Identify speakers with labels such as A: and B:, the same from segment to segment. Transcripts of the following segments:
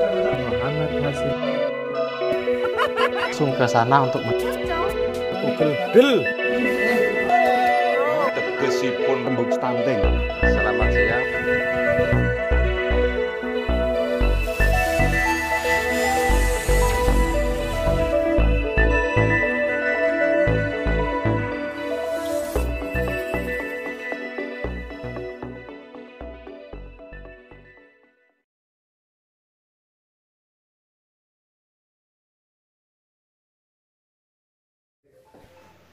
A: Muhammad Hasim langsung ke sana untuk Ugel tegesipun tembuk stunting. Selamat siang.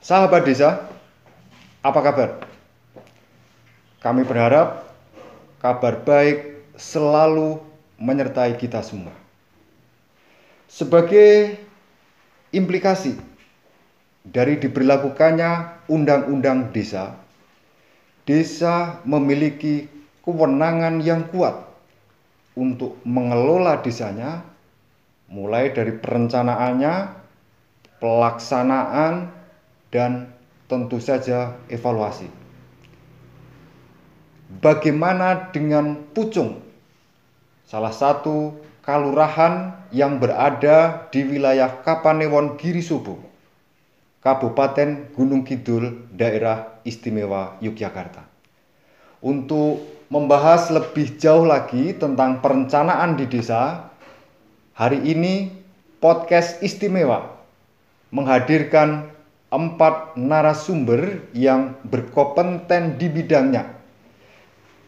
B: Sahabat desa, apa kabar? Kami berharap kabar baik selalu menyertai kita semua. Sebagai implikasi dari diberlakukannya Undang-Undang Desa, desa memiliki kewenangan yang kuat untuk mengelola desanya, mulai dari perencanaannya, pelaksanaan, dan tentu saja evaluasi. Bagaimana dengan Pucung, salah satu kalurahan yang berada di wilayah Kapanewon Girisobo, Kabupaten Gunung Kidul, Daerah Istimewa Yogyakarta. Untuk membahas lebih jauh lagi tentang perencanaan di desa, hari ini podcast istimewa menghadirkan 4 narasumber yang berkompeten di bidangnya.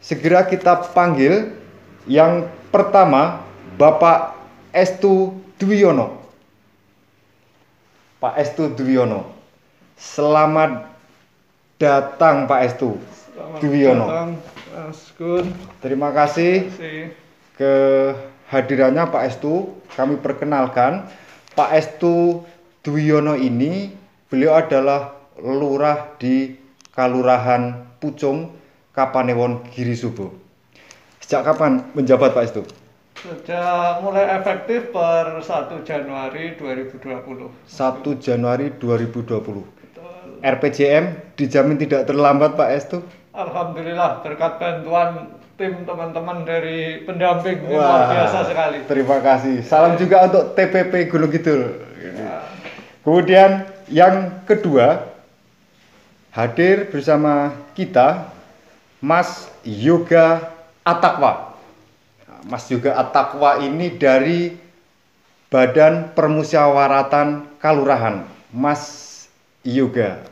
B: Segera kita panggil yang pertama, Bapak Estu Dwiyono. Pak Estu Dwiyono, selamat datang Pak Estu Dwiyono.
C: Datang, Mas Gun.
B: Terima kasih kehadirannya Pak Estu. Kami perkenalkan, Pak Estu Dwiyono ini, beliau adalah lurah di Kalurahan Pucung, Kapanewon Girisobo. Sejak kapan menjabat Pak Estu?
C: Sudah mulai efektif per 1 Januari 2020.
B: 1 Januari 2020.
C: Betul.
B: RPJM dijamin tidak terlambat Pak Estu?
C: Alhamdulillah berkat bantuan tim teman-teman dari pendamping. Luar biasa sekali.
B: Terima kasih. Salam juga untuk TPP Gunung Kidul.
C: Ya.
B: Kemudian yang kedua, hadir bersama kita Mas Yoga Atakwa. Mas Yoga Atakwa ini dari Badan Permusyawaratan Kalurahan. Mas Yoga,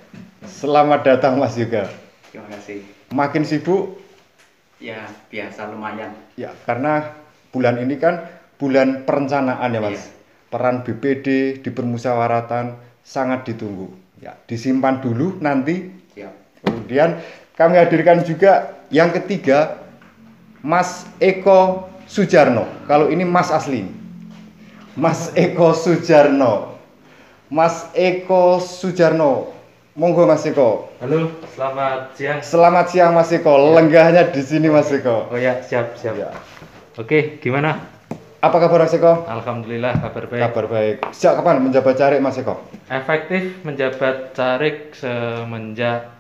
B: selamat datang Mas Yoga.
D: Terima kasih.
B: Makin sibuk?
D: Ya, biasa lumayan.
B: Ya, karena bulan ini kan bulan perencanaan ya Mas.
D: Iya.
B: Peran BPD di permusyawaratan sangat ditunggu. Ya, disimpan dulu nanti.
D: Siap.
B: Kemudian kami hadirkan juga yang ketiga, Mas Eko Sujarno. Kalau ini Mas asli. Mas Eko Sujarno. Mas Eko Sujarno. Monggo Mas Eko.
A: Halo, selamat siang.
B: Selamat siang Mas Eko. Lenggahnya di sini Mas Eko.
A: Oh ya, siap.
B: Ya.
A: Oke, gimana?
B: Apa kabar Mas Eko?
A: Alhamdulillah kabar baik.
B: Kabar baik. Sejak kapan menjabat carik Mas Eko?
A: Efektif menjabat carik semenjak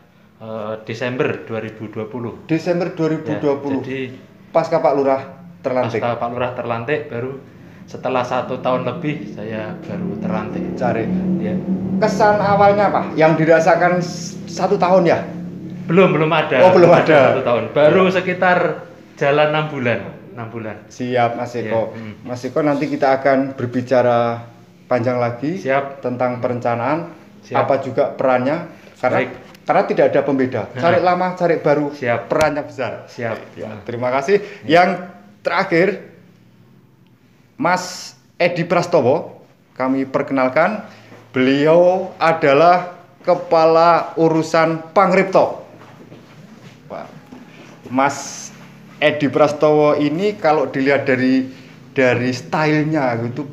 A: Desember 2020.
B: Desember 2020.
A: Ya, jadi
B: pasca Pak Lurah terlantik.
A: pasca Pak Lurah terlantik, baru setelah 1 tahun lebih saya baru terlantik.
B: Carik.
A: Ya.
B: Kesan awalnya apa? Yang dirasakan 1 tahun ya?
A: Belum ada.
B: Oh, belum ada.
A: 1 tahun. Baru sekitar jalan 6 bulan. 6 bulan.
B: Siap Mas Eko.
A: Ya,
B: Mas Eko, nanti kita akan berbicara panjang lagi.
A: Siap.
B: Tentang perencanaan.
A: Siap.
B: Apa juga perannya?
A: Baik.
B: Karena tidak ada pembeda. Carik lama, carik baru.
A: Siap.
B: Perannya besar.
A: Siap.
B: Ya, terima kasih. Yang terakhir, Mas Edi Prastowo, kami perkenalkan, beliau adalah Kepala Urusan Pangripto. Mas Edi Prastowo ini kalau dilihat dari stylenya gitu,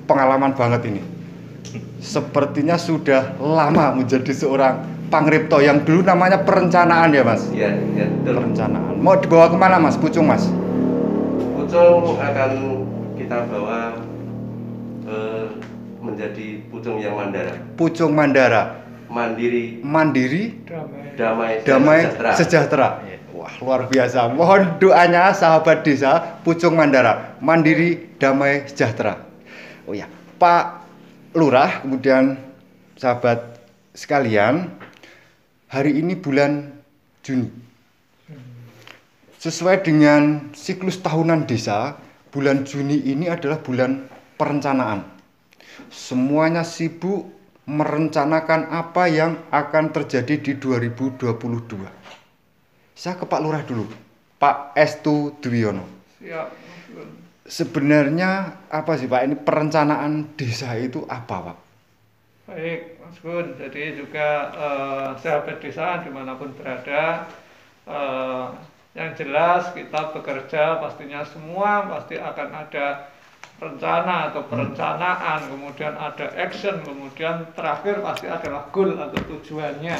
B: pengalaman banget ini. Sepertinya sudah lama menjadi seorang Pangripto yang dulu namanya perencanaan ya Mas?
D: Iya, betul.
B: Perencanaan. Mau dibawa kemana Mas? Pucung Mas?
D: Pucung akan kita bawa menjadi Pucung yang Mandara.
B: Pucung Mandara.
D: Mandiri,
B: Mandiri,
D: damai,
B: damai,
D: sejahtera.
B: sejahtera.
A: Iya.
B: Wah, Wah, luar biasa. Mohon doanya sahabat desa Pucung Mandara, mandiri, damai, sejahtera. Oh ya, Pak Lurah, kemudian sahabat sekalian, hari ini bulan Juni. Sesuai dengan siklus tahunan desa, bulan Juni ini adalah bulan perencanaan. Semuanya sibuk merencanakan apa yang akan terjadi di 2022. Saya ke Pak Lurah dulu, Pak Estu Dwiyono.
C: Siap.
B: Sebenarnya apa sih Pak, ini perencanaan desa itu apa Pak?
C: Baik, Mas Gun. Jadi juga sahabat desa dimanapun berada, yang jelas kita bekerja pastinya semua pasti akan ada rencana atau perencanaan, kemudian ada action, kemudian terakhir pasti adalah goal atau tujuannya.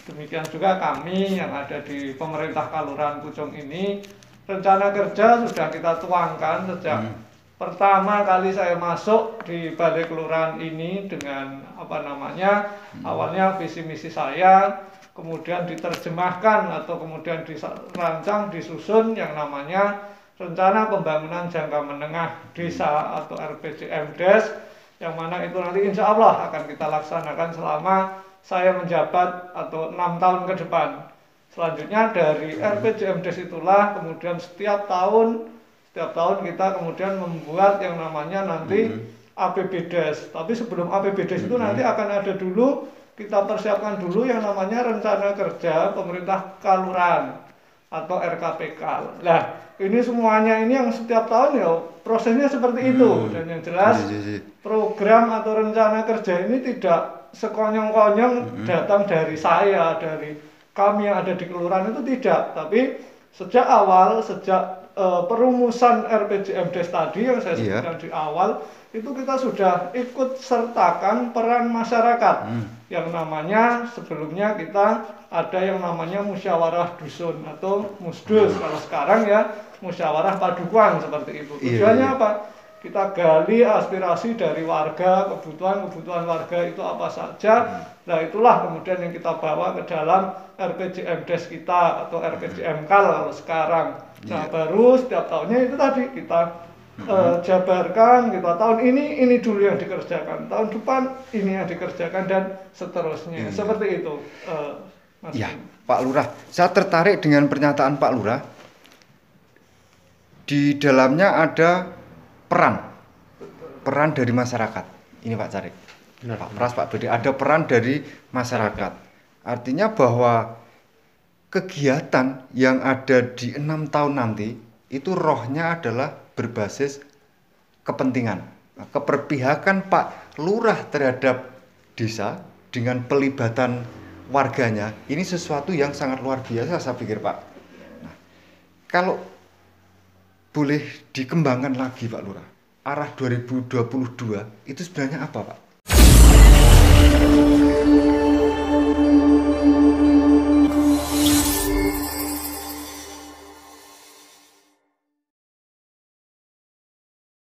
C: Demikian juga kami yang ada di pemerintah Kelurahan Pucung ini, rencana kerja sudah kita tuangkan sejak pertama kali saya masuk di balai kelurahan ini dengan awalnya visi misi saya, kemudian diterjemahkan atau kemudian dirancang, disusun yang namanya rencana pembangunan jangka menengah desa atau RPJMDes, yang mana itu nanti insya Allah akan kita laksanakan selama saya menjabat atau 6 tahun ke depan. Selanjutnya dari RPJMDes itulah kemudian setiap tahun kita kemudian membuat yang namanya nanti APBDes. Tapi sebelum APBDes itu nanti akan ada dulu, kita persiapkan dulu yang namanya rencana kerja pemerintah kelurahan atau RKPK. Nah, ini semuanya ini yang setiap tahun ya prosesnya seperti itu. Dan yang jelas program atau rencana kerja ini tidak sekonyong-konyong datang dari saya, dari kami yang ada di kelurahan itu tidak. Tapi sejak awal, sejak perumusan RPJMDes tadi yang saya sebutkan di awal, itu kita sudah ikut sertakan peran masyarakat. Yang namanya sebelumnya kita ada yang namanya musyawarah dusun atau musdus. Kalau sekarang ya musyawarah padukuan seperti itu. Tujuannya apa? Kita gali aspirasi dari warga, kebutuhan warga itu apa saja. Nah itulah kemudian yang kita bawa ke dalam RPJMDes kita atau RPJMKal kalau sekarang. Nah baru setiap tahunnya itu tadi kita jabarkan, kita tahun ini dulu yang dikerjakan, tahun depan ini yang dikerjakan dan seterusnya. Seperti itu. Mas.
B: Ya, Pak Lurah, saya tertarik dengan pernyataan Pak Lurah. Di dalamnya ada peran dari masyarakat. Ini Pak Carik, Pak Pras, Pak Budi, ada peran dari masyarakat. Artinya bahwa kegiatan yang ada di 6 tahun nanti itu rohnya adalah berbasis kepentingan, keberpihakan Pak Lurah terhadap desa dengan pelibatan warganya. Ini sesuatu yang sangat luar biasa saya pikir Pak. Nah, kalau boleh dikembangkan lagi Pak Lurah, arah 2022 itu sebenarnya apa Pak?